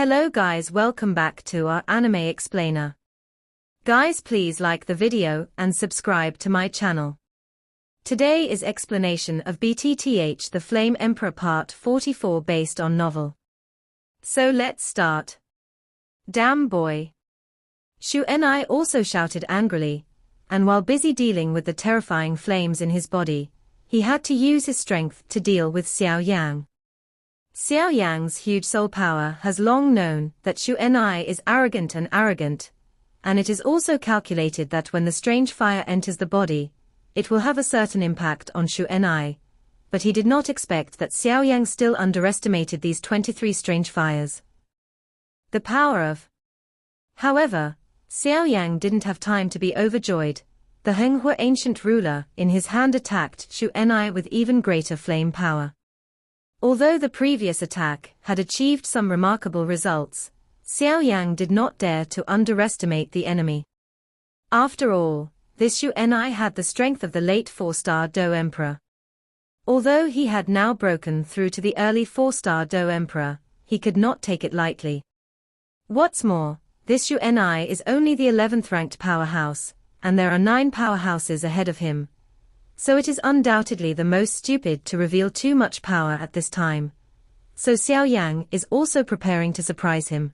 Hello guys, welcome back to our anime explainer. Guys, please like the video and subscribe to my channel. Today is explanation of BTTH The Flame Emperor Part 44 based on novel. So let's start. Damn boy. Xiao Yan also shouted angrily, and while busy dealing with the terrifying flames in his body, he had to use his strength to deal with Xiao Yan. Xiao Yan's huge soul power has long known that Xiao Yan is arrogant, and it is also calculated that when the strange fire enters the body, it will have a certain impact on Xiao Yan, but he did not expect that Xiao Yan still underestimated these 23 strange fires. The power of. However, Xiao Yan didn't have time to be overjoyed. The Henghua ancient ruler in his hand attacked Xiao Yan with even greater flame power. Although the previous attack had achieved some remarkable results, Xiao Yan did not dare to underestimate the enemy. After all, this Xiao Yan had the strength of the late 4-star Do Emperor. Although he had now broken through to the early 4-star Do Emperor, he could not take it lightly. What's more, this Xiao Yan is only the 11th ranked powerhouse, and there are 9 powerhouses ahead of him. So it is undoubtedly the most stupid to reveal too much power at this time. So Xiao Yan is also preparing to surprise him.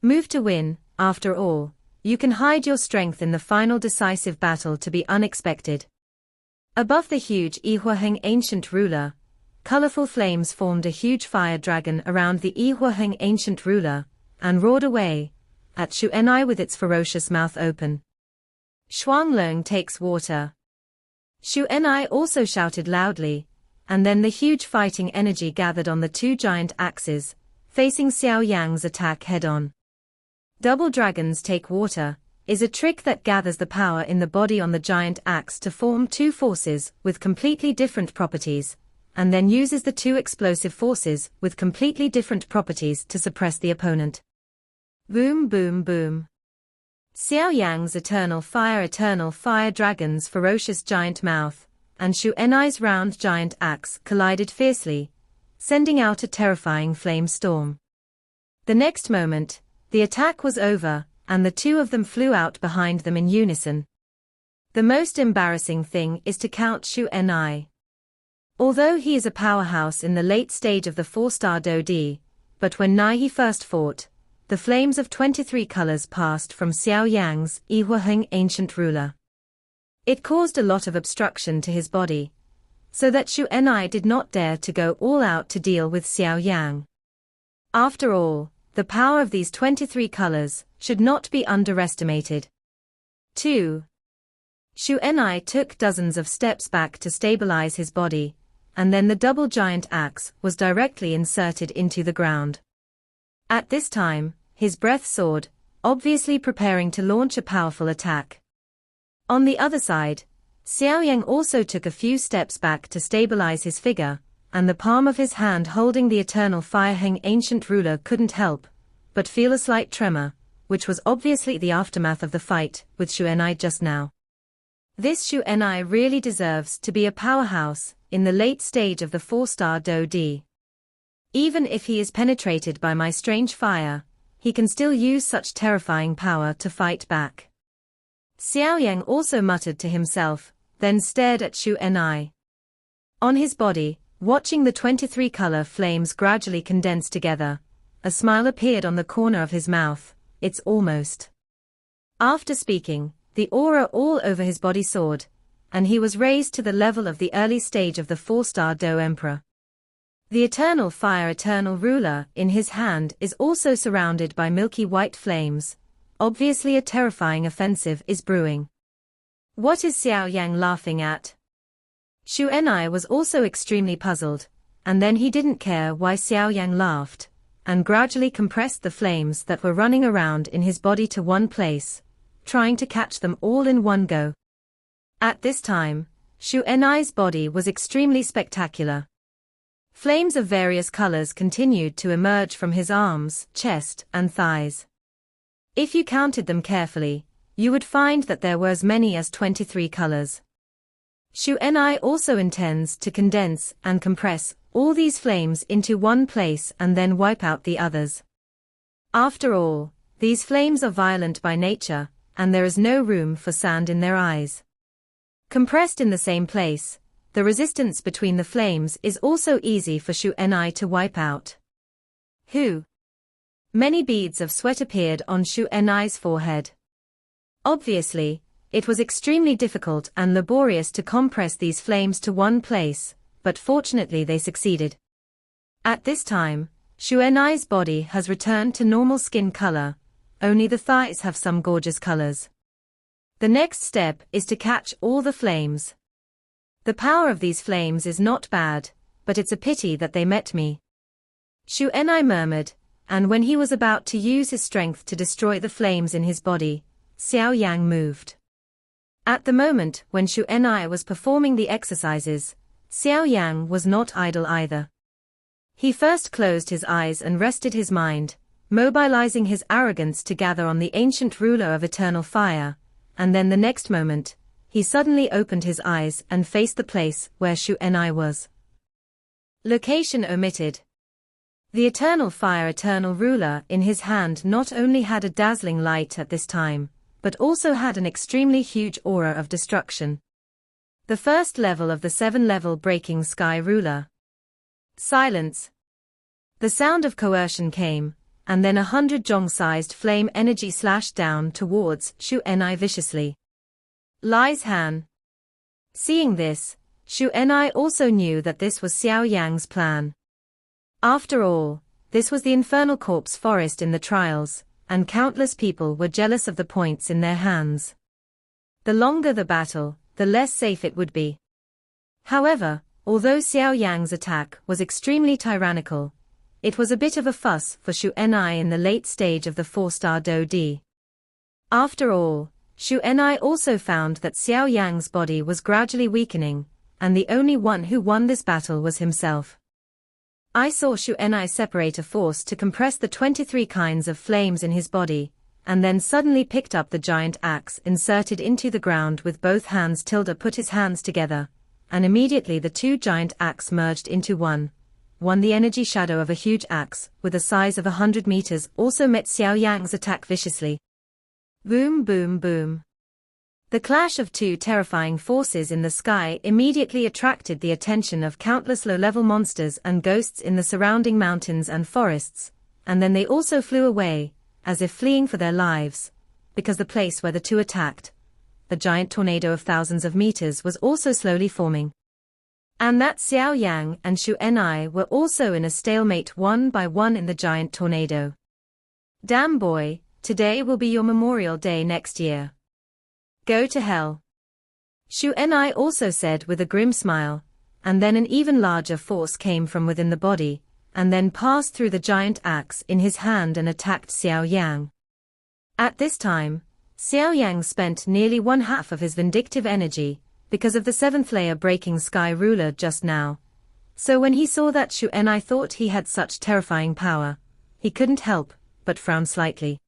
Move to win, after all, you can hide your strength in the final decisive battle to be unexpected. Above the huge Yihuaheng ancient ruler, colorful flames formed a huge fire dragon around the Yihuaheng ancient ruler, and roared away at Xiao Yan with its ferocious mouth open. Shuanglong takes water. Xiao Yan also shouted loudly, and then the huge fighting energy gathered on the 2 giant axes, facing Xiao Yan's attack head-on. Double dragons take water is a trick that gathers the power in the body on the giant axe to form 2 forces with completely different properties, and then uses the 2 explosive forces with completely different properties to suppress the opponent. Boom boom boom. Xiao Yan's eternal fire dragon's ferocious giant mouth, and Xiao Yan's round giant axe collided fiercely, sending out a terrifying flame storm. The next moment, the attack was over, and the 2 of them flew out behind them in unison. The most embarrassing thing is to count Xiao Yan. Although he is a powerhouse in the late stage of the 4-star Do D, but when he first fought, the flames of 23 colors passed from Xiao Yan's Yihuaheng ancient ruler. It caused a lot of obstruction to his body, so that Xiao Yan did not dare to go all out to deal with Xiao Yan. After all, the power of these 23 colors should not be underestimated. 2. Xiao Yan took dozens of steps back to stabilize his body, and then the double giant axe was directly inserted into the ground. At this time, his breath soared, obviously preparing to launch a powerful attack. On the other side, Xiao Yan also took a few steps back to stabilize his figure, and the palm of his hand holding the eternal Fireheng ancient ruler couldn't help but feel a slight tremor, which was obviously the aftermath of the fight with Xiao Yan just now. This Xiao Yan really deserves to be a powerhouse in the late stage of the 4-star Do D. Even if he is penetrated by my strange fire, he can still use such terrifying power to fight back. Xiao Yan also muttered to himself, then stared at Xiao Yan. On his body, watching the 23 color flames gradually condense together, a smile appeared on the corner of his mouth. It's almost. After speaking, the aura all over his body soared, and he was raised to the level of the early stage of the 4-star Do Emperor. The eternal ruler in his hand is also surrounded by milky white flames. Obviously a terrifying offensive is brewing. What is Xiao Yan laughing at? Xiao Yan was also extremely puzzled, and then he didn't care why Xiao Yan laughed, and gradually compressed the flames that were running around in his body to one place, trying to catch them all in one go. At this time, Xiao Yan's body was extremely spectacular. Flames of various colors continued to emerge from his arms, chest, and thighs. If you counted them carefully, you would find that there were as many as 23 colors. Xiao Yan also intends to condense and compress all these flames into one place and then wipe out the others. After all, these flames are violent by nature, and there is no room for sand in their eyes. Compressed in the same place, the resistance between the flames is also easy for Xiao Yan to wipe out. Many beads of sweat appeared on Xiao Yan's forehead. Obviously, it was extremely difficult and laborious to compress these flames to one place, but fortunately they succeeded. At this time, Xiao Yan's body has returned to normal skin color, only the thighs have some gorgeous colors. The next step is to catch all the flames. The power of these flames is not bad, but it's a pity that they met me. Xiao Yan murmured, and when he was about to use his strength to destroy the flames in his body, Xiao Yan moved. At the moment when Xiao Yan was performing the exercises, Xiao Yan was not idle either. He first closed his eyes and rested his mind, mobilizing his arrogance to gather on the ancient ruler of eternal fire, and then the next moment, he suddenly opened his eyes and faced the place where Xiao Yan was. Location omitted. The eternal fire eternal ruler in his hand not only had a dazzling light at this time, but also had an extremely huge aura of destruction. The first level of the 7-level breaking sky ruler. Silence. The sound of coercion came, and then 100 jong-sized flame energy slashed down towards Xiao Yan viciously. Lies Han. Seeing this, Xiao Yan also knew that this was Xiao Yan's plan. After all, this was the infernal corpse forest in the trials, and countless people were jealous of the points in their hands. The longer the battle, the less safe it would be. However, although Xiao Yan's attack was extremely tyrannical, it was a bit of a fuss for Xiao Yan in the late stage of the 4-star Do Di. After all, Xiao Yan also found that Xiao Yan's body was gradually weakening, and the only one who won this battle was himself. I saw Xiao Yan separate a force to compress the 23 kinds of flames in his body, and then suddenly picked up the giant axe inserted into the ground with both hands. Put his hands together, and immediately the two giant axes merged into one. The energy shadow of a huge axe, with a size of 100 meters, also met Xiao Yan's attack viciously. Boom boom boom. The clash of two terrifying forces in the sky immediately attracted the attention of countless low-level monsters and ghosts in the surrounding mountains and forests, and then they also flew away, as if fleeing for their lives, because the place where the two attacked, the giant tornado of thousands of meters, was also slowly forming. And that Xiao Yan and Xiao Yan were also in a stalemate one by one in the giant tornado. Damn boy, today will be your Memorial Day next year. Go to hell. Xiao Yan also said with a grim smile, and then an even larger force came from within the body, and then passed through the giant axe in his hand and attacked Xiao Yan. At this time, Xiao Yan spent nearly 1/2 of his vindictive energy, because of the 7th layer breaking sky ruler just now. So when he saw that Xiao Yan thought he had such terrifying power, he couldn't help but frown slightly.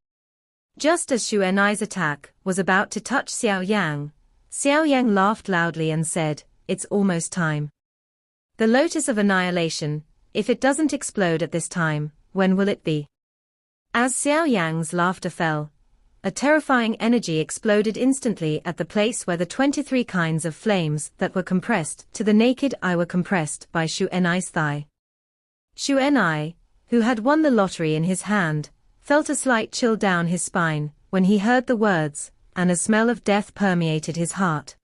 Just as Xiao Yan's attack was about to touch Xiao Yan laughed loudly and said, "It's almost time. The Lotus of Annihilation, if it doesn't explode at this time, when will it be?" As Xiao Yan's laughter fell, a terrifying energy exploded instantly at the place where the 23 kinds of flames that were compressed to the naked eye were compressed by Xiao Yan's thigh. Xiao Yan, who had won the lottery in his hand, felt a slight chill down his spine when he heard the words, and a smell of death permeated his heart.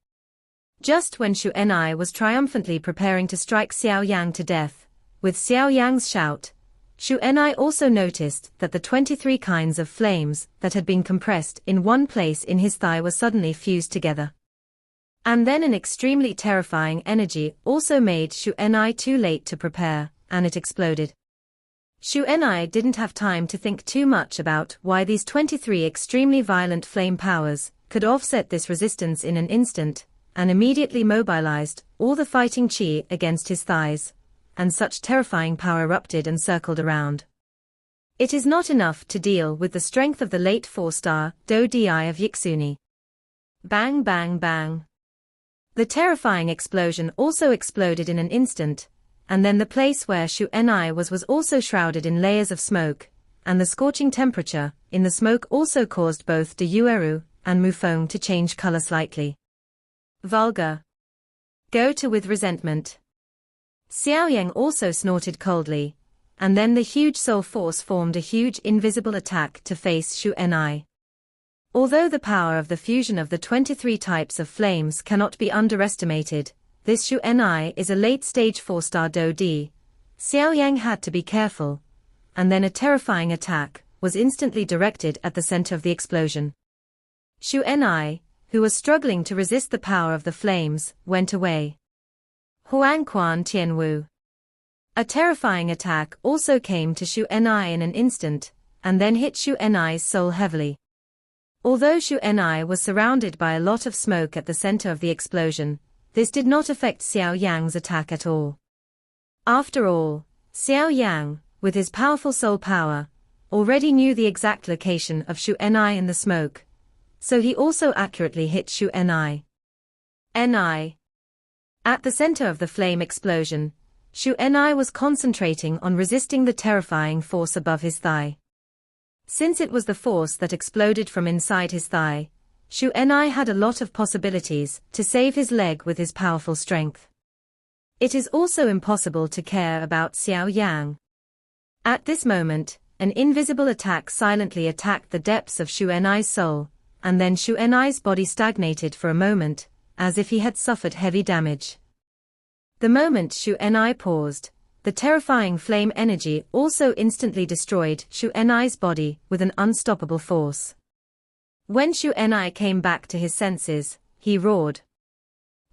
Just when Xiao Yan was triumphantly preparing to strike Xiao Yan to death, with Xiao Yan's shout, Xiao Yan also noticed that the 23 kinds of flames that had been compressed in one place in his thigh were suddenly fused together. And then an extremely terrifying energy also made Xiao Yan too late to prepare, and it exploded. Xiao Yan didn't have time to think too much about why these 23 extremely violent flame powers could offset this resistance in an instant, and immediately mobilized all the fighting chi against his thighs, and such terrifying power erupted and circled around. It is not enough to deal with the strength of the late 4-star Do Di of Yixuni. Bang bang bang. The terrifying explosion also exploded in an instant, and then the place where Xiao Yan was also shrouded in layers of smoke, and the scorching temperature in the smoke also caused both De Yueru and Mufeng to change color slightly. Vulgar. Go to with resentment. Xiao Yan also snorted coldly, and then the huge soul force formed a huge invisible attack to face Xu Enai. Although the power of the fusion of the 23 types of flames cannot be underestimated, this Xu Enai is a late-stage 4-star Do Di. Xiao Yang had to be careful, and then a terrifying attack was instantly directed at the center of the explosion. Xu Enai, who was struggling to resist the power of the flames, went away. Huangquan Tianwu. A terrifying attack also came to Xu Enai in an instant, and then hit Xu Enai's soul heavily. Although Xu Enai was surrounded by a lot of smoke at the center of the explosion, this did not affect Xiao Yang's attack at all. After all, Xiao Yang, with his powerful soul power, already knew the exact location of Xu Enai in the smoke, so he also accurately hit Xu Enai. At the center of the flame explosion, Xu Enai was concentrating on resisting the terrifying force above his thigh. Since it was the force that exploded from inside his thigh, Xu Enai had a lot of possibilities to save his leg with his powerful strength. It is also impossible to care about Xiao Yang. At this moment, an invisible attack silently attacked the depths of Xu Enai's soul, and then Xu Enai's body stagnated for a moment, as if he had suffered heavy damage. The moment Xu Enai paused, the terrifying flame energy also instantly destroyed Xu Enai's body with an unstoppable force. When Xu Enai came back to his senses, he roared.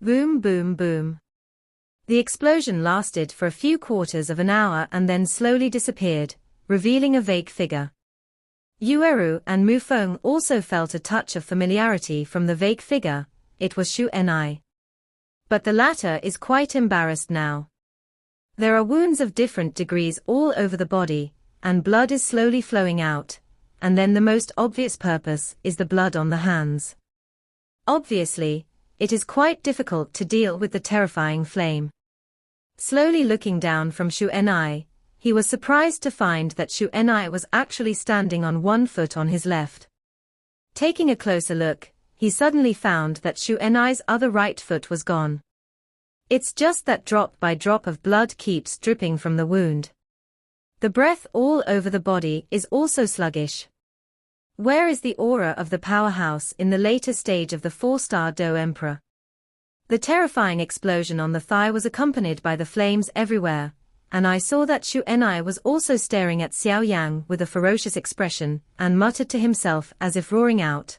Boom, boom, boom. The explosion lasted for a few quarters of an hour and then slowly disappeared, revealing a vague figure. Yueru and Mufeng also felt a touch of familiarity from the vague figure. It was Xu Enai. But the latter is quite embarrassed now. There are wounds of different degrees all over the body, and blood is slowly flowing out, and then the most obvious purpose is the blood on the hands. Obviously, it is quite difficult to deal with the terrifying flame. Slowly looking down from Xu Enai, he was surprised to find that Xu Enai was actually standing on one foot on his left. Taking a closer look, he suddenly found that Xu Enai's other right foot was gone. It's just that drop by drop of blood keeps dripping from the wound. The breath all over the body is also sluggish. Where is the aura of the powerhouse in the later stage of the 4-star Do Emperor? The terrifying explosion on the thigh was accompanied by the flames everywhere, and I saw that Xu Enai was also staring at Xiao Yang with a ferocious expression, and muttered to himself as if roaring out,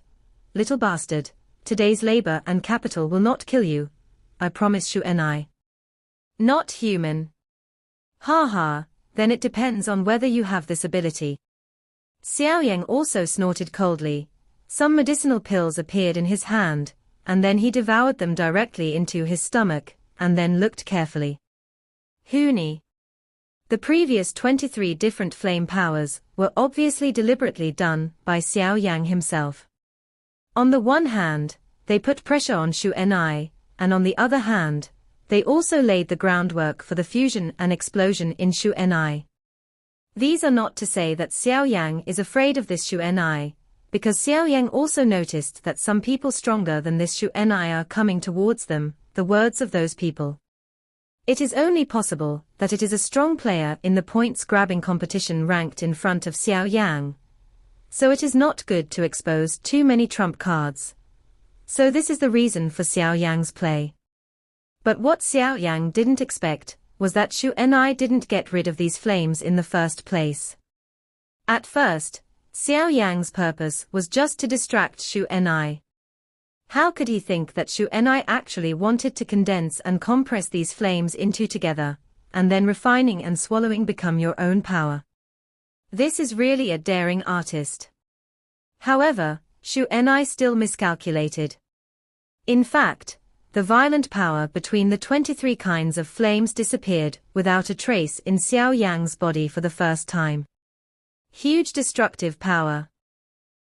"Little bastard, today's labor and capital will not kill you. I promise Xu Enai." Not human. Ha ha, then it depends on whether you have this ability. Xiao Yang also snorted coldly. Some medicinal pills appeared in his hand, and then he devoured them directly into his stomach, and then looked carefully. Huni. The previous 23 different flame powers were obviously deliberately done by Xiao Yang himself. On the one hand, they put pressure on Xu Enai, and on the other hand, they also laid the groundwork for the fusion and explosion in Xu Enai. These are not to say that Xiao Yang is afraid of this Xu Enai, because Xiao Yang also noticed that some people stronger than this Xu Enai are coming towards them, the words of those people. It is only possible that it is a strong player in the points-grabbing competition ranked in front of Xiao Yang. So it is not good to expose too many trump cards. So this is the reason for Xiao Yang's play. But what Xiao Yang didn't expect was that Xu Enai didn't get rid of these flames in the first place. At first, Xiao Yang's purpose was just to distract Xu Enai. How could he think that Xu Enai actually wanted to condense and compress these flames into together, and then refining and swallowing become your own power? This is really a daring artist. However, Xu Enai still miscalculated. In fact, the violent power between the 23 kinds of flames disappeared without a trace in Xiao Yang's body for the first time. Huge destructive power.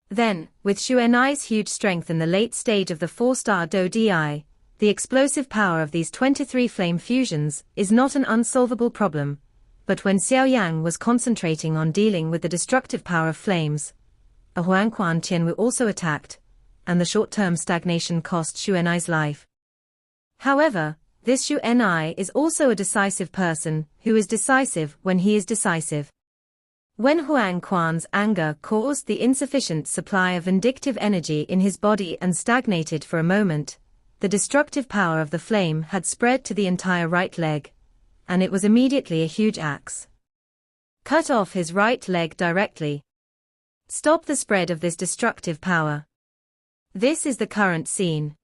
Then, with Xu Enai's huge strength in the late stage of the 4-star Do Di, the explosive power of these 23 flame fusions is not an unsolvable problem, but when Xiao Yan was concentrating on dealing with the destructive power of flames, a Huangquan Tianwu also attacked, and the short-term stagnation cost Xu Enai's life. However, this Xu Enai is also a decisive person, who is decisive when he is decisive. When Huang Quan's anger caused the insufficient supply of vindictive energy in his body and stagnated for a moment, the destructive power of the flame had spread to the entire right leg, and it was immediately a huge axe. Cut off his right leg directly. Stop the spread of this destructive power. This is the current scene.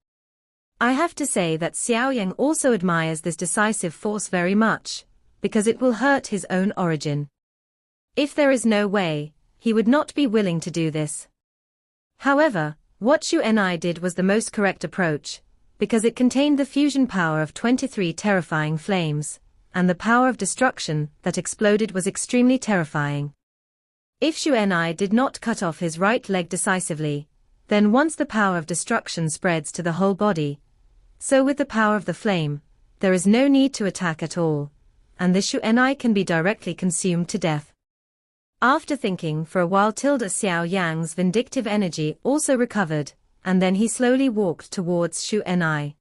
I have to say that Xiao Yan also admires this decisive force very much, because it will hurt his own origin. If there is no way, he would not be willing to do this. However, what Xu Enai did was the most correct approach, because it contained the fusion power of 23 terrifying flames, and the power of destruction that exploded was extremely terrifying. If Xu Enai did not cut off his right leg decisively, then once the power of destruction spreads to the whole body, so with the power of the flame, there is no need to attack at all, and the Xu Enai can be directly consumed to death. After thinking for a while, Xiao Yan's vindictive energy also recovered, and then he slowly walked towards Xu Enai.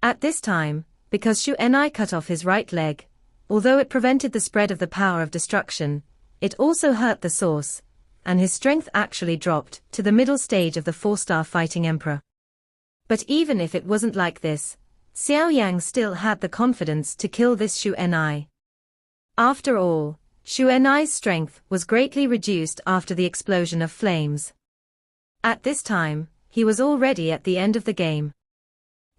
At this time, because Xu Enai cut off his right leg, although it prevented the spread of the power of destruction, it also hurt the source, and his strength actually dropped to the middle stage of the 4-star fighting emperor. But even if it wasn't like this, Xiao Yan still had the confidence to kill this Xu Enai. After all, Xu Enai's strength was greatly reduced after the explosion of flames. At this time, he was already at the end of the game.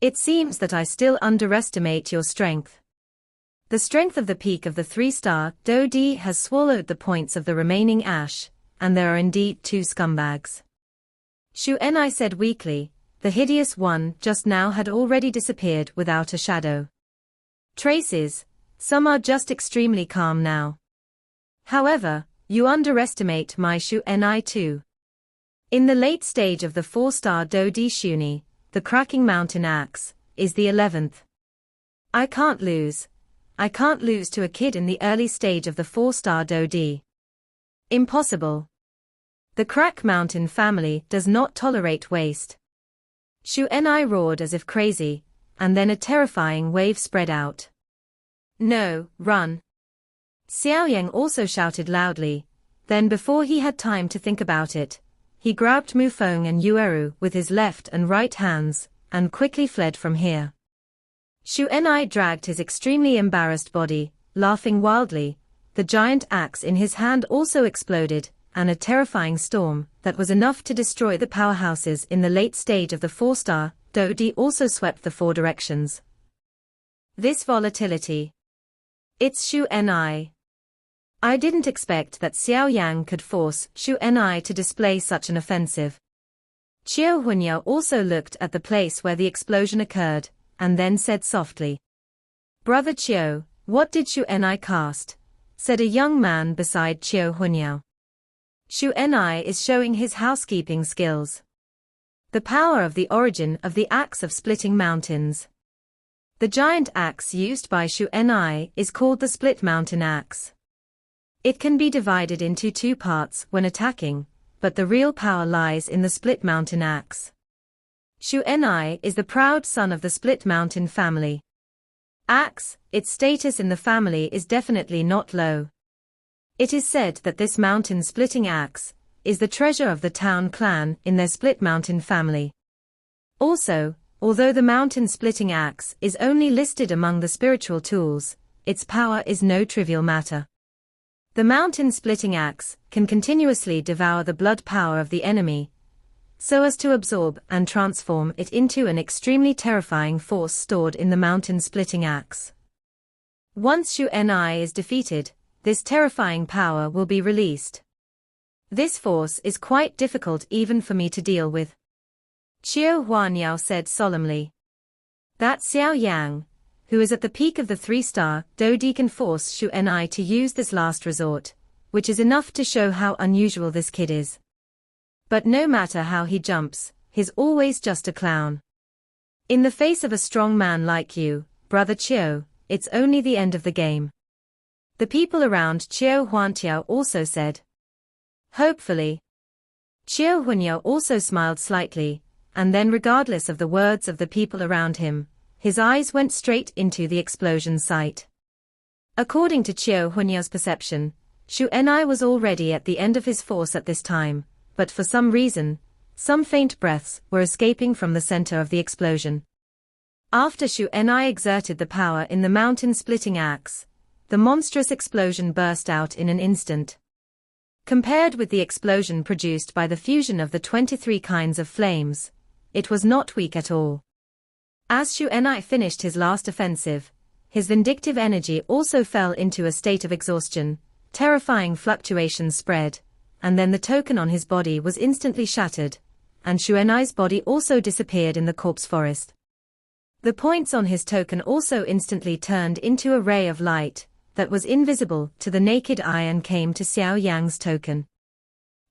It seems that I still underestimate your strength. The strength of the peak of the 3-star Dodi has swallowed the points of the remaining ash, and there are indeed 2 scumbags. Xu Enai said weakly. The hideous one just now had already disappeared without a shadow. Traces, some are just extremely calm now. However, you underestimate my Xu Enai too. In the late stage of the 4-star Dodi Shuni, the cracking mountain axe, is the 11th. I can't lose to a kid in the early stage of the 4-star Dodi. Impossible. The crack mountain family does not tolerate waste. Xu Enai roared as if crazy, and then a terrifying wave spread out. No, run. Xiao Yan also shouted loudly, then before he had time to think about it, he grabbed Mu Feng and Yueru with his left and right hands, and quickly fled from here. Xu Enai dragged his extremely embarrassed body, laughing wildly. The giant axe in his hand also exploded, and a terrifying storm that was enough to destroy the powerhouses in the late stage of the 4-star Dodi also swept the 4 directions. This volatility. It's Xu Enai. I didn't expect that Xiao Yan could force Xu Enai to display such an offensive. Qiu Hunyao also looked at the place where the explosion occurred, and then said softly. Brother Qiu, what did Xu Enai cast? Said a young man beside Qiu Hunyao. Xu Enai is showing his housekeeping skills. The power of the origin of the axe of splitting mountains. The giant axe used by Xu Enai is called the split mountain axe. It can be divided into 2 parts when attacking, but the real power lies in the split mountain axe. Xu Enai is the proud son of the split mountain family. Axe, its status in the family is definitely not low. It is said that this mountain-splitting axe is the treasure of the Town clan in their split mountain family. Also, although the mountain-splitting axe is only listed among the spiritual tools, its power is no trivial matter. The mountain-splitting axe can continuously devour the blood power of the enemy, so as to absorb and transform it into an extremely terrifying force stored in the mountain-splitting axe. Once Xu Enai is defeated, this terrifying power will be released. This force is quite difficult even for me to deal with. Qiu Huanyao said solemnly. That Xiao Yang, who is at the peak of the 3-star Dodi, can force Xu Enai to use this last resort, which is enough to show how unusual this kid is. But no matter how he jumps, he's always just a clown. In the face of a strong man like you, Brother Qiu, it's only the end of the game. The people around Xiao Huantiao also said. Hopefully. Xiao Huantiao also smiled slightly, and then regardless of the words of the people around him, his eyes went straight into the explosion site. According to Xiao Huantiao's perception, Xu Enai was already at the end of his force at this time, but for some reason, some faint breaths were escaping from the center of the explosion. After Xu Enai exerted the power in the mountain-splitting axe, the monstrous explosion burst out in an instant. Compared with the explosion produced by the fusion of the 23 kinds of flames, it was not weak at all. As Xu Enai finished his last offensive, his vindictive energy also fell into a state of exhaustion, terrifying fluctuations spread, and then the token on his body was instantly shattered, and Xu Enai's body also disappeared in the corpse forest. The points on his token also instantly turned into a ray of light that was invisible to the naked eye and came to Xiao Yang's token.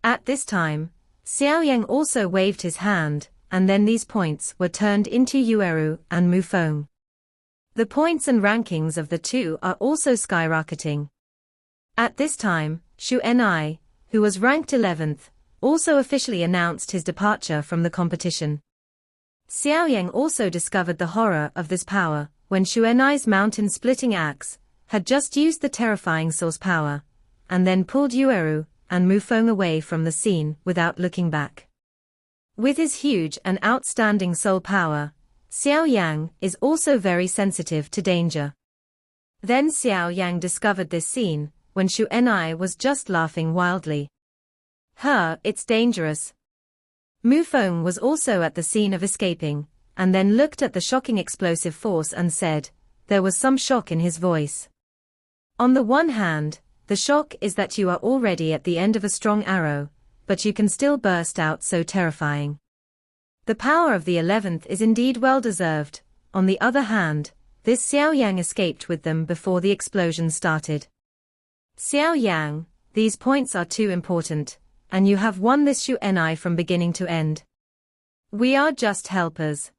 At this time, Xiao Yang also waved his hand, and then these points were turned into Yueru and Mufeng. The points and rankings of the two are also skyrocketing. At this time, Xu Enai, who was ranked 11th, also officially announced his departure from the competition. Xiao Yang also discovered the horror of this power when Xu Enai's mountain-splitting axe had just used the terrifying source power, and then pulled Yueru and Mufeng away from the scene without looking back. With his huge and outstanding soul power, Xiao Yang is also very sensitive to danger. Then Xiao Yang discovered this scene when Xu Enai was just laughing wildly. It's dangerous. Mufeng was also at the scene of escaping, and then looked at the shocking explosive force and said, there was some shock in his voice. On the one hand, the shock is that you are already at the end of a strong arrow, but you can still burst out so terrifying. The power of the 11th is indeed well deserved. On the other hand, this Xiao Yang escaped with them before the explosion started. Xiao Yang, these points are too important, and you have won this Xu Enai from beginning to end. We are just helpers.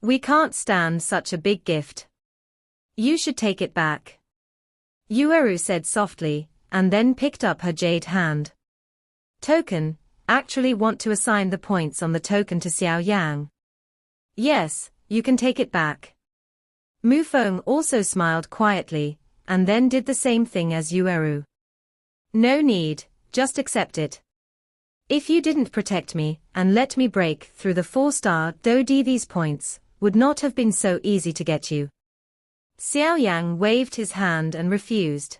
We can't stand such a big gift. You should take it back. Yueru said softly, and then picked up her jade hand. Token, actually want to assign the points on the token to Xiao Yang. Yes, you can take it back. Mufeng also smiled quietly, and then did the same thing as Yueru. No need, just accept it. If you didn't protect me and let me break through the 4-star Dodi, these points would not have been so easy to get you. Xiao Yang waved his hand and refused.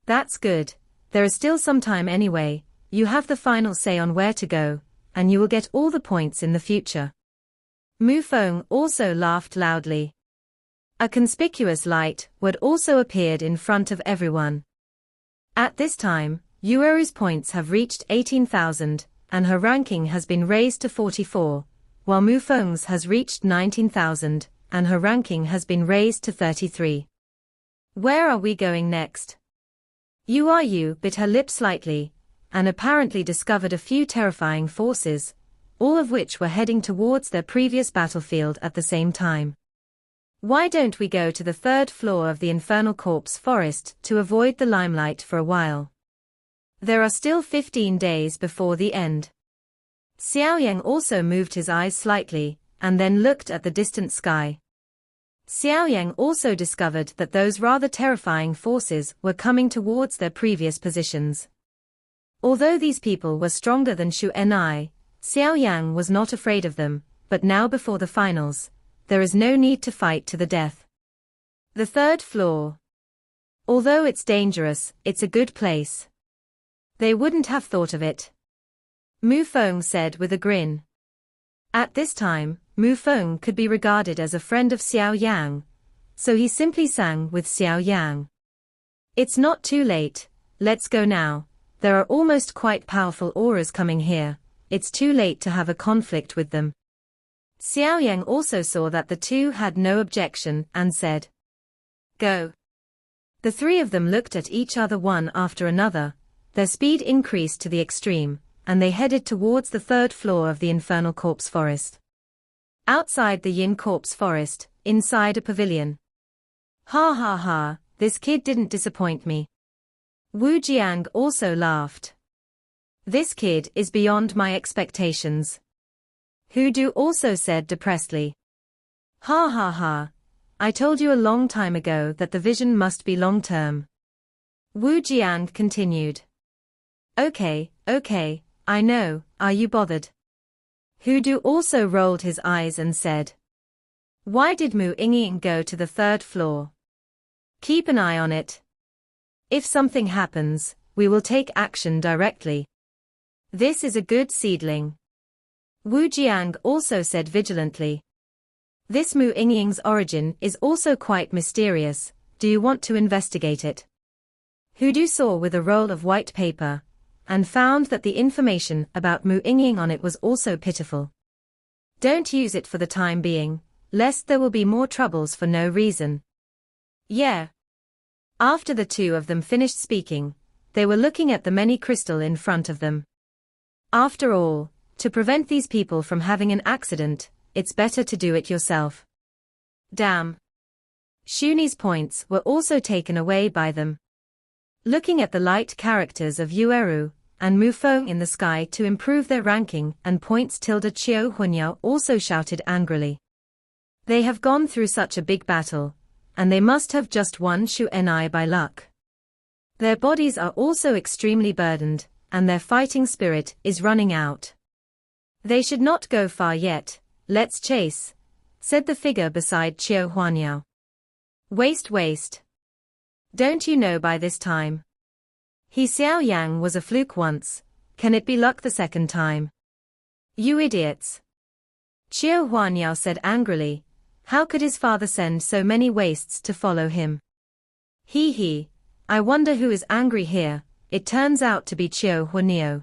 That's good, there is still some time anyway, you have the final say on where to go, and you will get all the points in the future. Mufeng also laughed loudly. A conspicuous light would also appeared in front of everyone. At this time, Yueru's points have reached 18,000, and her ranking has been raised to 44, while Mufeng's has reached 19,000, and her ranking has been raised to 33. Where are we going next? Yu bit her lip slightly, and apparently discovered a few terrifying forces, all of which were heading towards their previous battlefield at the same time. Why don't we go to the 3rd floor of the Infernal Corpse Forest to avoid the limelight for a while? There are still 15 days before the end. Xiao Yang also moved his eyes slightly, and then looked at the distant sky. Xiao Yang also discovered that those rather terrifying forces were coming towards their previous positions. Although these people were stronger than Xu Enai, Xiao Yang was not afraid of them, but now before the finals, there is no need to fight to the death. The 3rd floor. Although it's dangerous, it's a good place. They wouldn't have thought of it. Mufeng said with a grin. At this time, Mufeng could be regarded as a friend of Xiao Yang, so he simply sang with Xiao Yang. It's not too late, let's go now, there are almost quite powerful auras coming here, it's too late to have a conflict with them. Xiao Yang also saw that the two had no objection and said, go. The three of them looked at each other one after another, their speed increased to the extreme, and they headed towards the 3rd floor of the Infernal Corpse Forest. Outside the Yin Corpse Forest, inside a pavilion. Ha ha ha, this kid didn't disappoint me. Wu Jiang also laughed. This kid is beyond my expectations. Hu Du also said depressedly. Ha ha ha. I told you a long time ago that the vision must be long-term. Wu Jiang continued. Okay, I know, are you bothered? Hu Du also rolled his eyes and said. Why did Mu Yingying go to the 3rd floor? Keep an eye on it. If something happens, we will take action directly. This is a good seedling. Wu Jiang also said vigilantly. This Mu Yingying's origin is also quite mysterious, do you want to investigate it? Hu Du saw with a roll of white paper, and found that the information about Mu Yingying on it was also pitiful. Don't use it for the time being, lest there will be more troubles for no reason. Yeah. After the two of them finished speaking, they were looking at the many crystal in front of them. After all, to prevent these people from having an accident, it's better to do it yourself. Damn. Shuni's points were also taken away by them. Looking at the light characters of Yueru and Mu Feng in the sky to improve their ranking and points, Qiu Hunyao also shouted angrily. They have gone through such a big battle, and they must have just won Shu Ni by luck. Their bodies are also extremely burdened, and their fighting spirit is running out. They should not go far yet, let's chase, said the figure beside Qiu Huanyao. Waste. Don't you know by this time? He Xiao Yang was a fluke once, can it be luck the second time? You idiots. Qiu Huanyao said angrily, how could his father send so many wastes to follow him? He, I wonder who is angry here, it turns out to be Qiu Huanyao.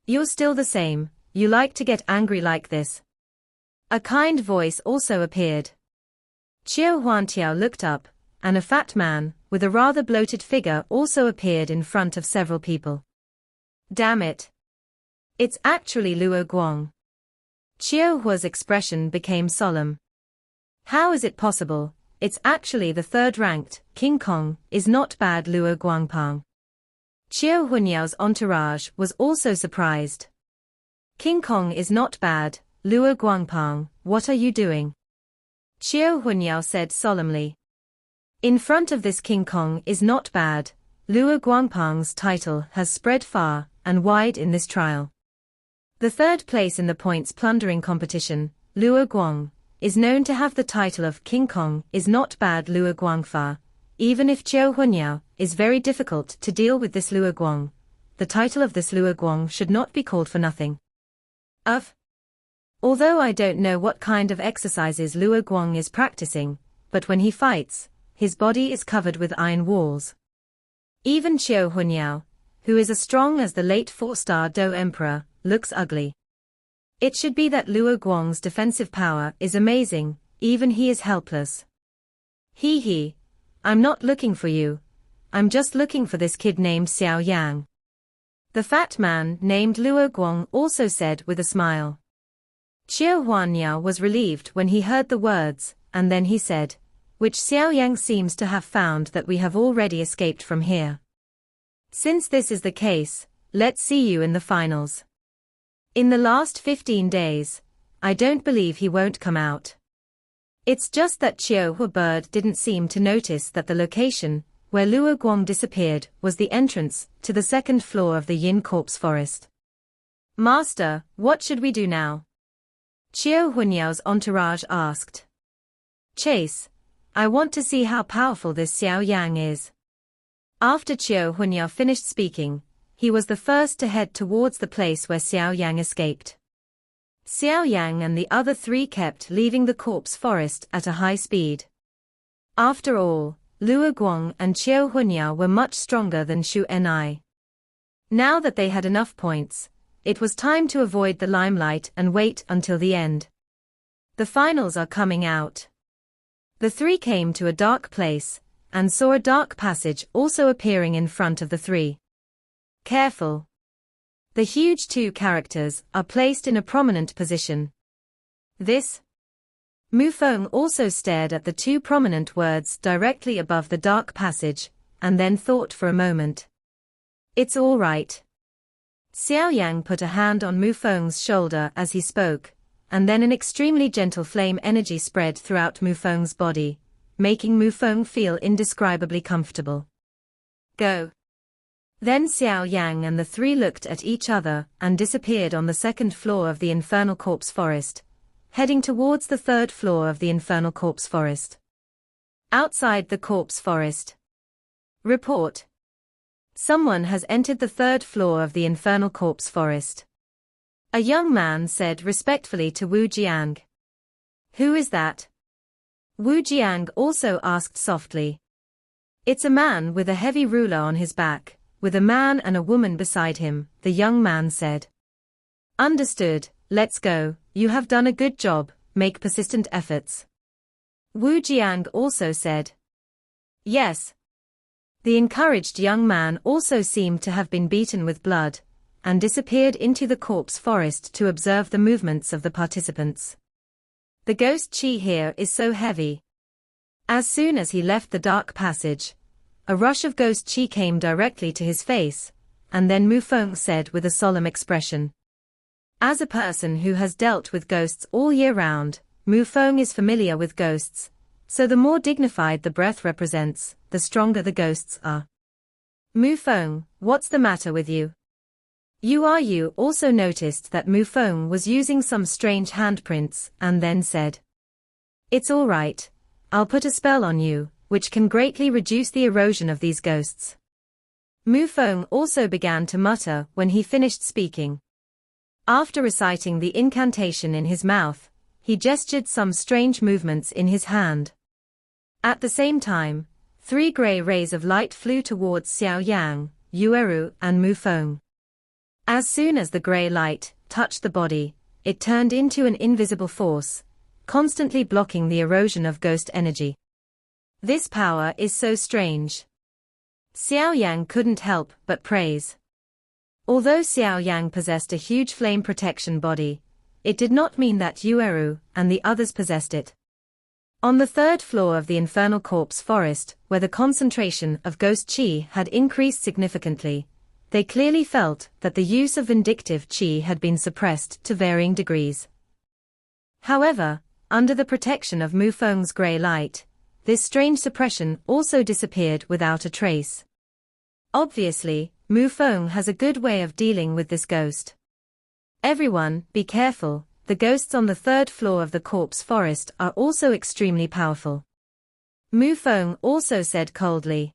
You're still the same, you like to get angry like this. A kind voice also appeared. Qiu Huanyao looked up, and a fat man, with a rather bloated figure also appeared in front of several people. Damn it. It's actually Luo Guang. Qiu Hua's expression became solemn. How is it possible? It's actually the 3rd-ranked, King Kong, is not bad Luo Guangpang. Qiu Hunyao's entourage was also surprised. King Kong is not bad, Luo Guangpang, what are you doing? Qiu Hunyao said solemnly. In front of this King Kong is not bad, Luo Guangpang's title has spread far and wide in this trial. The 3rd place in the points plundering competition, Luo Guang, is known to have the title of King Kong is not bad Luo Guangfa. Even if Qiu Hunyao is very difficult to deal with this Luo Guang, the title of this Luo Guang should not be called for nothing. Although I don't know what kind of exercises Luo Guang is practicing, but when he fights, his body is covered with iron walls. Even Qiu Hunyao, who is as strong as the late 4-star Do Emperor, looks ugly. It should be that Luo Guang's defensive power is amazing, even he is helpless. He, I'm not looking for you. I'm just looking for this kid named Xiao Yang. The fat man named Luo Guang also said with a smile. Qiu Huanyao was relieved when he heard the words, and then he said, which Xiao Yang seems to have found that we have already escaped from here. Since this is the case, let's see you in the finals. In the last 15 days, I don't believe he won't come out. It's just that Qiu Hua Bird didn't seem to notice that the location, where Luo Guang disappeared, was the entrance to the 2nd floor of the Yin Corpse Forest. Master, what should we do now? Qiu Hunyao's entourage asked. Chase. I want to see how powerful this Xiao Yang is. After Qiu Hunyao finished speaking, he was the first to head towards the place where Xiao Yang escaped. Xiao Yang and the other 3 kept leaving the corpse forest at a high speed. After all, Luo Guang and Qiu Hunyao were much stronger than Shu Ni. Now that they had enough points, it was time to avoid the limelight and wait until the end. The finals are coming out. The 3 came to a dark place, and saw a dark passage also appearing in front of the 3. Careful. The huge 2 characters are placed in a prominent position. This Mu Feng also stared at the two prominent words directly above the dark passage, and then thought for a moment. It's all right. Xiao Yan put a hand on Mu Feng's shoulder as he spoke, and then an extremely gentle flame energy spread throughout Mu Feng's body, making Mu Feng feel indescribably comfortable. Go. Then Xiao Yang and the three looked at each other and disappeared on the second floor of the Infernal Corpse Forest, heading towards the third floor of the Infernal Corpse Forest. Outside the Corpse Forest. Report. Someone has entered the third floor of the Infernal Corpse Forest. A young man said respectfully to Wu Jiang. Who is that? Wu Jiang also asked softly. It's a man with a heavy ruler on his back, with a man and a woman beside him, the young man said. Understood, let's go, you have done a good job, make persistent efforts. Wu Jiang also said. Yes. The encouraged young man also seemed to have been beaten with blood, and disappeared into the corpse forest to observe the movements of the participants. The ghost chi here is so heavy. As soon as he left the dark passage, a rush of ghost chi came directly to his face, and then Mu Feng said with a solemn expression. As a person who has dealt with ghosts all year round, Mu Feng is familiar with ghosts, so the more dignified the breath represents, the stronger the ghosts are. Mu Feng, what's the matter with you? You also noticed that Mu Feng was using some strange handprints, and then said. It's all right, I'll put a spell on you, which can greatly reduce the erosion of these ghosts. Mu Feng also began to mutter when he finished speaking. After reciting the incantation in his mouth, he gestured some strange movements in his hand. At the same time, 3 grey rays of light flew towards Xiao Yang, Yueru, and Mu Feng. As soon as the grey light touched the body, it turned into an invisible force, constantly blocking the erosion of ghost energy. This power is so strange. Xiao Yang couldn't help but praise. Although Xiao Yang possessed a huge flame protection body, it did not mean that Yueru and the others possessed it. On the third floor of the Infernal Corpse Forest, where the concentration of ghost chi had increased significantly, they clearly felt that the use of vindictive chi had been suppressed to varying degrees. However, under the protection of Mu Feng's grey light, this strange suppression also disappeared without a trace. Obviously, Mu Feng has a good way of dealing with this ghost. Everyone, be careful, the ghosts on the third floor of the corpse forest are also extremely powerful. Mu Feng also said coldly.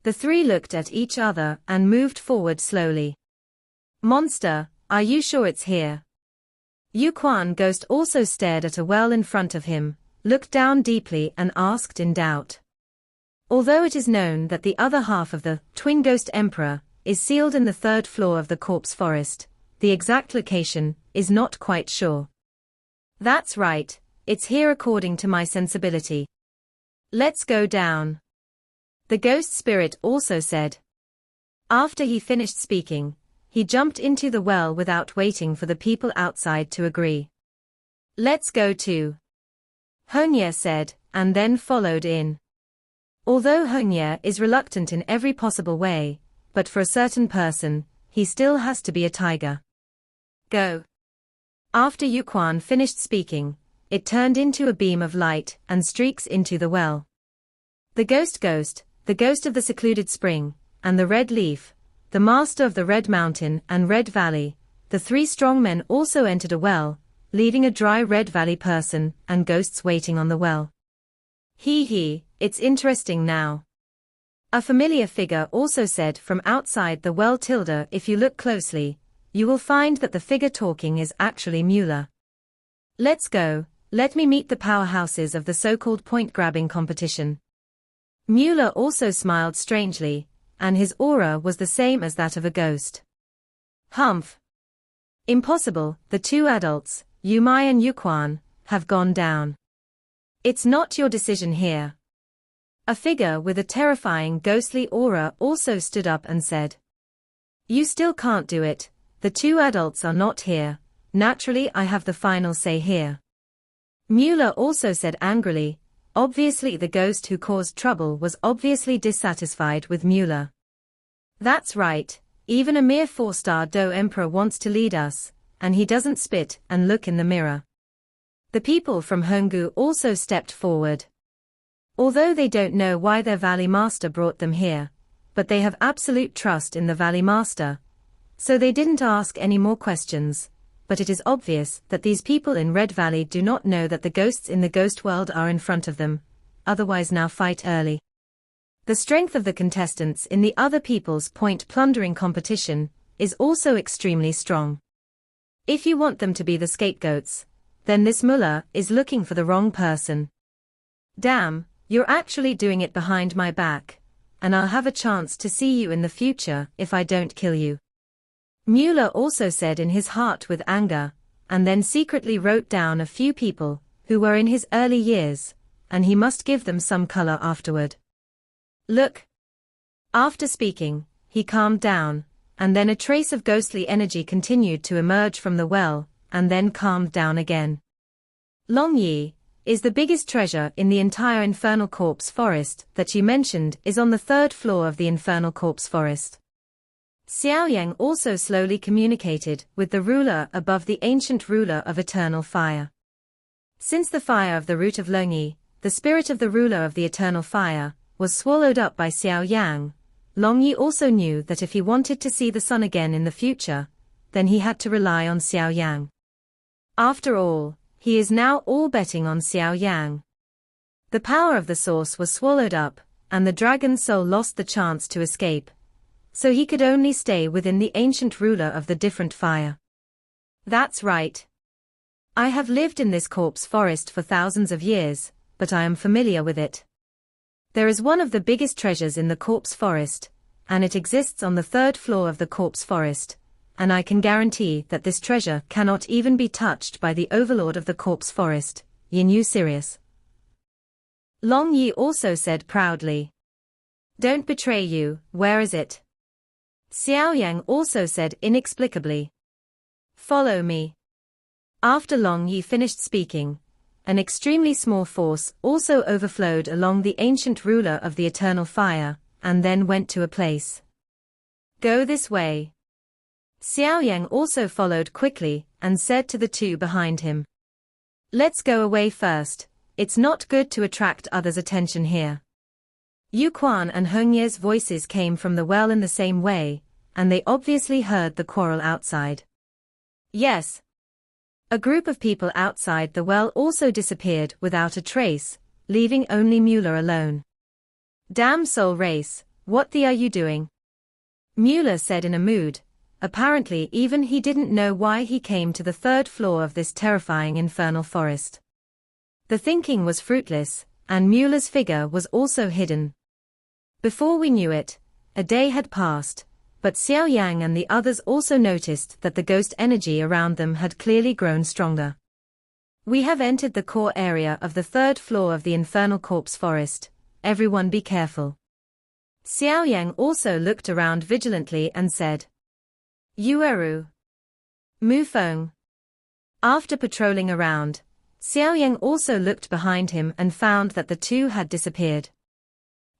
The three looked at each other and moved forward slowly. Monster, are you sure it's here? Yuquan Ghost also stared at a well in front of him, looked down deeply and asked in doubt. Although it is known that the other half of the Twin Ghost Emperor is sealed in the third floor of the corpse forest, the exact location is not quite sure. That's right, it's here according to my sensibility. Let's go down. The ghost spirit also said. After he finished speaking, he jumped into the well without waiting for the people outside to agree. Let's go too. Hongye said, and then followed in. Although Hongye is reluctant in every possible way, but for a certain person, he still has to be a tiger. Go. After Yuquan finished speaking, it turned into a beam of light and streaks into the well. The ghost, the ghost of the secluded spring, and the red leaf, the master of the Red Mountain and Red Valley, the 3 strong men also entered a well, leaving a dry Red Valley person and ghosts waiting on the well. It's interesting now. A familiar figure also said from outside the well. If you look closely, you will find that the figure talking is actually Mueller. Let's go, let me meet the powerhouses of the so-called point-grabbing competition. Mueller also smiled strangely, and his aura was the same as that of a ghost. Humph. Impossible, the 2 adults, Yumai and Yuquan, have gone down. It's not your decision here. A figure with a terrifying ghostly aura also stood up and said. You still can't do it, the 2 adults are not here, naturally I have the final say here. Mueller also said angrily. Obviously the ghost who caused trouble was obviously dissatisfied with Mueller. That's right, even a mere 4-star Do Emperor wants to lead us, and he doesn't spit and look in the mirror. The people from Honggu also stepped forward. Although they don't know why their Valley Master brought them here, but they have absolute trust in the Valley Master, so they didn't ask any more questions. But it is obvious that these people in Red Valley do not know that the ghosts in the ghost world are in front of them, otherwise now fight early. The strength of the contestants in the other people's point plundering competition is also extremely strong. If you want them to be the scapegoats, then this Mueller is looking for the wrong person. Damn, you're actually doing it behind my back, and I'll have a chance to see you in the future if I don't kill you. Mueller also said in his heart with anger, and then secretly wrote down a few people who were in his early years, and he must give them some color afterward. Look. After speaking, he calmed down, and then a trace of ghostly energy continued to emerge from the well, and then calmed down again. Long Yi is the biggest treasure in the entire Infernal Corpse Forest that you mentioned is on the 3rd floor of the Infernal Corpse Forest. Xiao Yan also slowly communicated with the ruler above the ancient ruler of eternal fire. Since the fire of the root of Long Yi, the spirit of the ruler of the eternal fire, was swallowed up by Xiao Yang, Long Yi also knew that if he wanted to see the sun again in the future, then he had to rely on Xiao Yang. After all, he is now all betting on Xiao Yang. The power of the source was swallowed up, and the dragon's soul lost the chance to escape, so he could only stay within the ancient ruler of the different fire. That's right. I have lived in this corpse forest for thousands of years, but I am familiar with it. There is one of the biggest treasures in the corpse forest, and it exists on the 3rd floor of the corpse forest, and I can guarantee that this treasure cannot even be touched by the overlord of the corpse forest. Yin Yu serious? Long Yi also said proudly. Don't betray you, where is it? Xiao Yang also said inexplicably. Follow me. After Long Yi finished speaking, an extremely small force also overflowed along the ancient ruler of the eternal fire, and then went to a place. Go this way. Xiao Yang also followed quickly, and said to the two behind him. Let's go away first, it's not good to attract others' attention here. Yu Quan and Heng Ye's voices came from the well in the same way, and they obviously heard the quarrel outside. Yes. A group of people outside the well also disappeared without a trace, leaving only Mueller alone. Damn soul race, what the are you doing? Mueller said in a mood. Apparently even he didn't know why he came to the 3rd floor of this terrifying infernal forest. The thinking was fruitless, and Mueller's figure was also hidden. Before we knew it, a day had passed, but Xiao Yang and the others also noticed that the ghost energy around them had clearly grown stronger. We have entered the core area of the 3rd floor of the Infernal Corpse Forest, everyone be careful. Xiao Yang also looked around vigilantly and said. Yueru. Mu Feng. After patrolling around, Xiao Yang also looked behind him and found that the two had disappeared.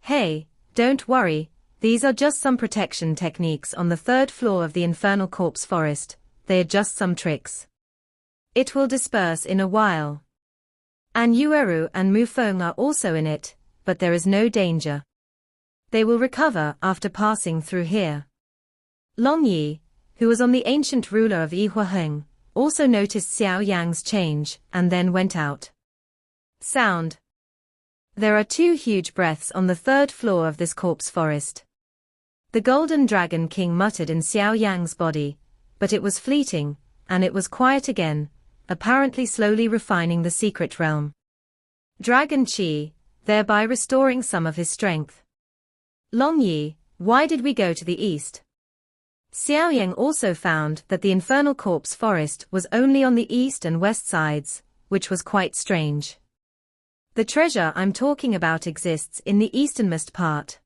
Hey, don't worry, these are just some protection techniques on the 3rd floor of the Infernal Corpse Forest, they are just some tricks. It will disperse in a while. And Yueru and Mu Feng are also in it, but there is no danger. They will recover after passing through here. Long Yi, who was on the ancient ruler of Yihuaheng, also noticed Xiao Yang's change, and then went out. Sound. There are 2 huge breaths on the 3rd floor of this corpse forest. The Golden Dragon King muttered in Xiao Yang's body, but it was fleeting, and it was quiet again, apparently slowly refining the secret realm. Dragon Qi, thereby restoring some of his strength. Long Yi, why did we go to the east? Xiao Yang also found that the Infernal Corpse Forest was only on the east and west sides, which was quite strange. The treasure I'm talking about exists in the easternmost part.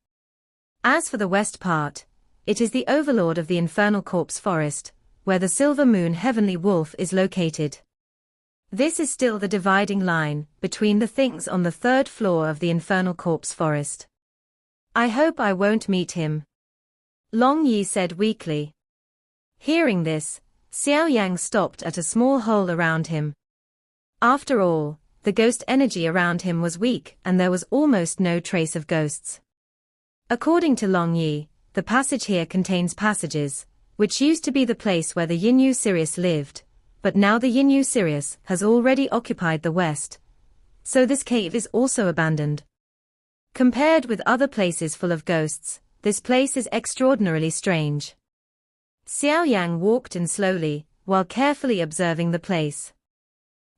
As for the west part, it is the overlord of the Infernal Corpse Forest, where the Silver Moon Heavenly Wolf is located. This is still the dividing line between the things on the third floor of the infernal corpse forest. I hope I won't meet him, Long Yi said weakly. Hearing this, Xiao Yang stopped at a small hole around him. After all, the ghost energy around him was weak and there was almost no trace of ghosts. According to Long Yi, the passage here contains passages, which used to be the place where the Yinyu Sirius lived, but now the Yinyu Sirius has already occupied the west, so this cave is also abandoned. Compared with other places full of ghosts, this place is extraordinarily strange. Xiao Yang walked in slowly, while carefully observing the place.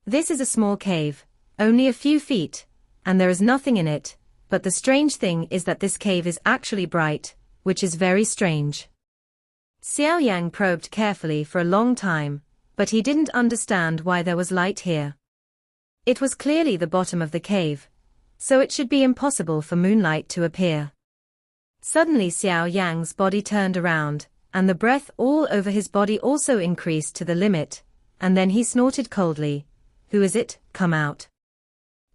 This is a small cave, only a few feet, and there is nothing in it, but the strange thing is that this cave is actually bright, which is very strange. Xiao Yang probed carefully for a long time, but he didn't understand why there was light here. It was clearly the bottom of the cave, so it should be impossible for moonlight to appear. Suddenly Xiao Yang's body turned around, and the breath all over his body also increased to the limit, and then he snorted coldly. "Who is it? Come out."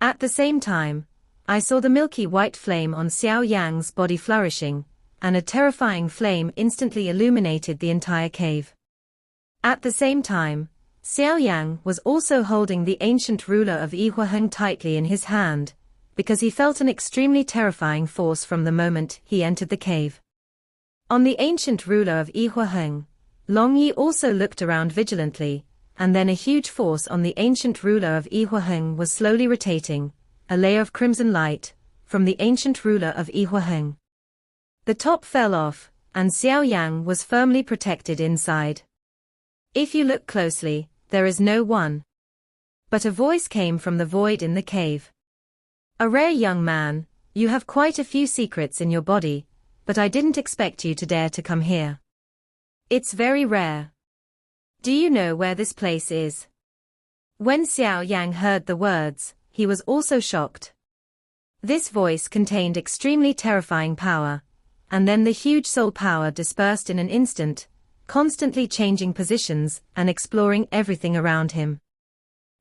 At the same time, I saw the milky white flame on Xiao Yang's body flourishing, and a terrifying flame instantly illuminated the entire cave. At the same time, Xiao Yang was also holding the ancient ruler of Yihuaheng tightly in his hand, because he felt an extremely terrifying force from the moment he entered the cave. On the ancient ruler of Yihuaheng, Long Yi also looked around vigilantly, and then a huge force on the ancient ruler of Yihuaheng was slowly rotating, a layer of crimson light, from the ancient ruler of Yihuaheng. The top fell off, and Xiao Yang was firmly protected inside. If you look closely, there is no one. But a voice came from the void in the cave. "A rare young man, you have quite a few secrets in your body, but I didn't expect you to dare to come here. It's very rare. Do you know where this place is?" When Xiao Yang heard the words, he was also shocked. This voice contained extremely terrifying power, and then the huge soul power dispersed in an instant, constantly changing positions and exploring everything around him.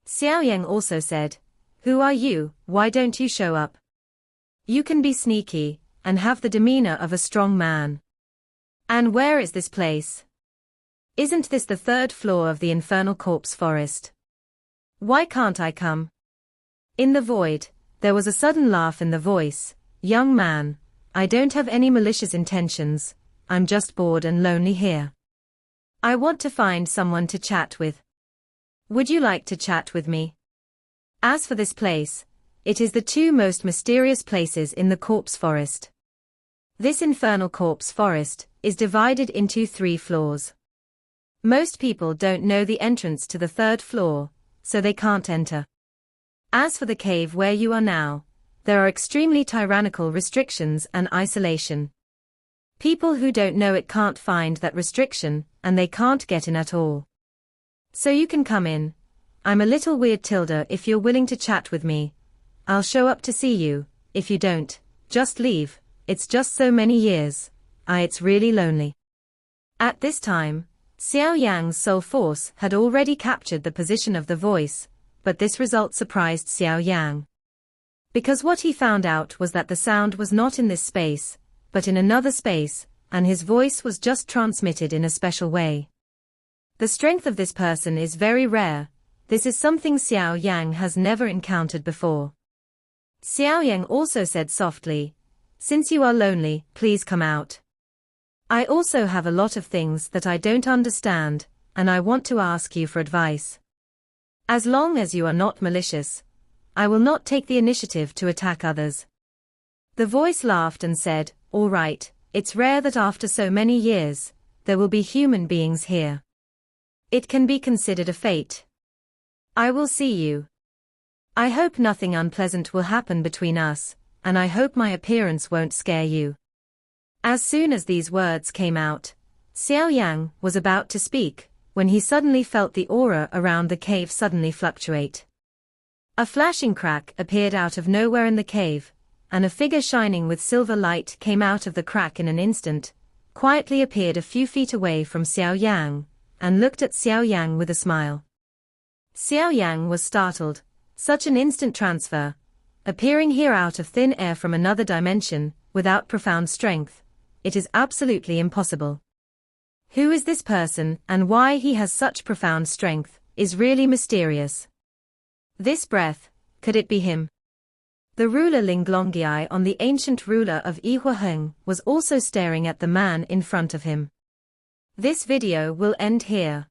Xiao Yang also said, "Who are you? Why don't you show up? You can be sneaky, and have the demeanor of a strong man. And where is this place? Isn't this the third floor of the infernal corpse forest? Why can't I come?" In the void, there was a sudden laugh in the voice. "Young man, I don't have any malicious intentions, I'm just bored and lonely here. I want to find someone to chat with. Would you like to chat with me? As for this place, it is the two most mysterious places in the corpse forest. This infernal corpse forest is divided into 3 floors. Most people don't know the entrance to the 3rd floor, so they can't enter. As for the cave where you are now, there are extremely tyrannical restrictions and isolation. People who don't know it can't find that restriction, and they can't get in at all. So you can come in. I'm a little weird Tilda if you're willing to chat with me. I'll show up to see you. If you don't, just leave. It's just so many years. It's really lonely." At this time, Xiao Yang's soul force had already captured the position of the voice, but this result surprised Xiao Yang. Because what he found out was that the sound was not in this space, but in another space, and his voice was just transmitted in a special way. The strength of this person is very rare. This is something Xiao Yang has never encountered before. Xiao Yang also said softly, "Since you are lonely, please come out. I also have a lot of things that I don't understand, and I want to ask you for advice. As long as you are not malicious, I will not take the initiative to attack others." The voice laughed and said, "All right, it's rare that after so many years, there will be human beings here. It can be considered a fate. I will see you. I hope nothing unpleasant will happen between us, and I hope my appearance won't scare you." As soon as these words came out, Xiao Yang was about to speak, when he suddenly felt the aura around the cave suddenly fluctuate. A flashing crack appeared out of nowhere in the cave, and a figure shining with silver light came out of the crack in an instant, quietly appeared a few feet away from Xiao Yang, and looked at Xiao Yang with a smile. Xiao Yan was startled. Such an instant transfer. Appearing here out of thin air from another dimension, without profound strength. It is absolutely impossible. Who is this person, and why he has such profound strength, is really mysterious. This breath, could it be him? The ruler Linglongyi on the ancient ruler of Yihuaheng was also staring at the man in front of him. This video will end here.